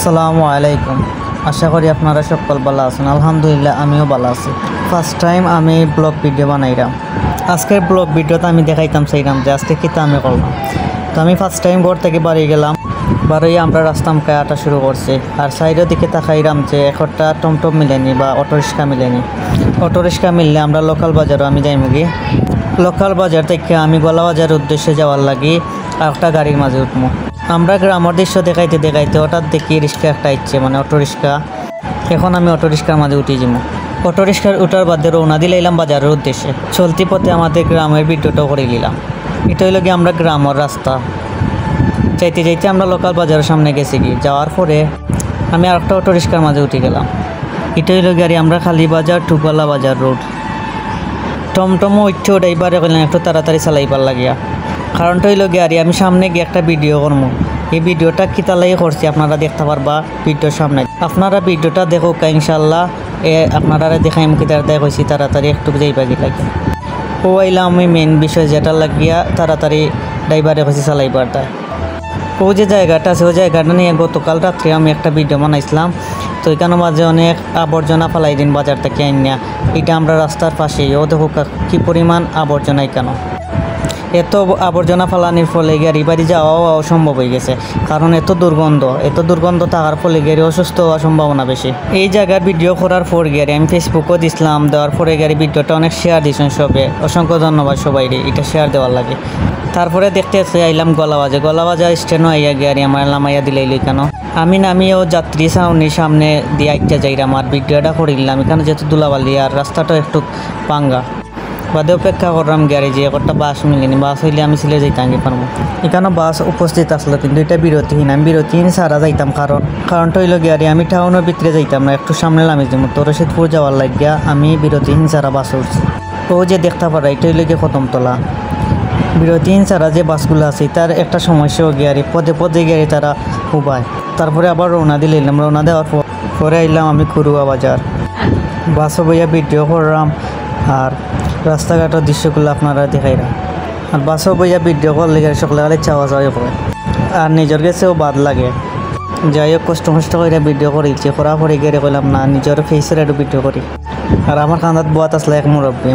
আসসালামু আলাইকুম। আশা করি আপনারা সকল ভালো আছেন। আলহামদুলিল্লাহ আমিও ভালো আছি। ফার্স্ট টাইম আমি ব্লগ ভিডিও বানাইলাম। আজকের ব্লগ ভিডিওতে আমি দেখাইতাম চাইলাম যে আজকে কিতা আমি করলাম। তো আমি ফার্স্ট টাইম ঘর থেকে বাড়ি গেলাম, বাড়ি আমরা রাস্তা মুখে আটা শুরু করছি। আর সাইডের দিকে তাকাইলাম যে একটা টমটম মিলেনি বা অটোরিক্সা মিলেনি। অটোরিক্সা মিললে আমরা লোকাল বাজারও আমি যাইমু গিয়ে। লোকাল বাজার থেকে আমি গলা বাজারের উদ্দেশ্যে যাওয়ার লাগি আর একটা গাড়ির মাঝে উঠবো। আমরা গ্রামের দৃশ্য দেখাইতে দেখাইতে হঠাৎ দেখি রিক্সা একটা ইচ্ছে মানে অটোরিক্সা। এখন আমি অটোরিক্সার মাঝে উঠে যাবো। অটোরিক্সার উঠার বাদে রওনা দিলাম বাজারের উদ্দেশ্যে। চলতি পথে আমাদের গ্রামের ভিডিওটাও করে নিলাম। এটা হইল গিয়ে আমরা গ্রামের রাস্তা। যাইতে যাইতে আমরা লোকাল বাজারের সামনে গেছি গিয়ে। যাওয়ার পরে আমি আর একটা অটোরিক্সার মাঝে উঠে গেলাম। এটা হইল গাড়ি আমরা খালি বাজার টুকবালা বাজার রোড। টমটমও উঠছে ওটাইবারে করলাম একটু তাড়াতাড়ি চালাইবার লাগিয়া। কারণটা হইল গাড়ি আমি সামনে গিয়ে একটা ভিডিও করবো। এই ভিডিওটা কিতালাই করছি আপনারা দেখতে পারবা ভিডিওর সামনে। আপনারা ভিডিওটা দেখো ইনশাল্লাহ। আপনারা দেখাই মুখে তাড়াতাড়ি কইছি তাড়াতাড়ি একটু যাইবা কি লাগে। ও আইলাম আমি মেন বিষয় যেটা লাগিয়া তাড়াতাড়ি ড্রাইভারে কইছি চালাইবারটা। ও যে জায়গাটা আছে ওই জায়গাটা নিয়ে গতকাল রাত্রে আমি একটা ভিডিও বানাইছিলাম। তো এখানে মাঝে অনেক আবর্জনা ফালাই দিন বাজার থেকে আইনা। এটা আমরা রাস্তার পাশেই। ও দেখো কী পরিমাণ আবর্জনা এখানে। এত আবর্জনা ফালানির ফলে গাড়ি বাড়ি যাওয়াও অসম্ভব হয়ে গেছে। কারণ এত দুর্গন্ধ থাকার ফলে গাড়ি অসুস্থ হওয়ার সম্ভাবনা বেশি। এই জায়গার ভিডিও করার পর গাড়ি আমি ফেসবুকও দিছিলাম। দেওয়ার পরে গাড়ি ভিডিওটা অনেক শেয়ার দিয়েছেন সবে। অসংখ্য ধন্যবাদ সবাই এটা শেয়ার দেওয়ার লাগে। তারপরে দেখতে আইলাম গলাবাজার স্টেশনও আইয়া গাড়ি আমার নামাইয়া দিলাইল কেন। আমি নামিয়েও যাত্রী ছাউনির সামনে দিয়ে আইটা যাইলাম আর ভিডিওটা করিলাম। এখানে যেহেতু দুলাবালি আর রাস্তাটা একটু পাঙ্গা বাদে অপেক্ষা করলাম গাড়ি যে একটা বাস মিলেনি। বাস হইলে আমি সিলে যাইতাম আগে পারবো। এখানে বাস উপস্থিত আসলো কিন্তু এটা বিরতিহীন। আমি বিরতিহীন সারা যাইতাম কারণটা হইল গাড়ি আমি টাউনের ভিতরে যাইতাম না, একটু সামনে নামি যাবো। তো রশিদপুর যাওয়ার লাগিয়া আমি বিরতিহীন সারা বাস উঠছি। ও যে দেখতে পারা এটা হইল গিয়ে কদমতলা। বিরতিহীন ছাড়া যে বাসগুলো আছে তার একটা সমস্যাও গাড়ি পদে পদে গাড়ি তারা উবায়। তারপরে আবার রওনা দিলাম। রওনা দেওয়ার পরে আইলাম আমি খুরুয়া বাজার। বাসও বইয়া ভিডিও করলাম আর রাস্তাঘাটের দৃশ্যগুলো আপনারা দেখাইলাম। আর বাসও বইয়া ভিডিও করলে সকলে গেলে চাওয়া করে আর নিজের কাছেও বাদ লাগে। যাই হোক কষ্ট করে ভিডিও করেছি। করা পরে গেড়ে করলাম না নিজের ফেসের একটু ভিডিও করি। আর আমার কান্দাত বোয়াত আসলে এক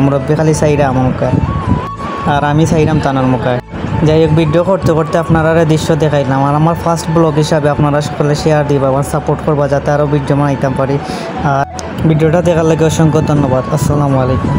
মুরব্বী খালি চাইরা আমার মুখায় আর আমি চাইলাম তানার মুখায়। যাই হোক ভিডিও করতে করতে আপনারা দৃশ্য দেখাইলাম। আর আমার ফার্স্ট ব্লগ হিসাবে আপনারা সকলে শেয়ার দিবা, আমার সাপোর্ট করবা যাতে আরও ভিডিও বানাইতাম পারি। আর ভিডিওটা দেখার লাগে অসংখ্য ধন্যবাদ। আসসালামু আলাইকুম।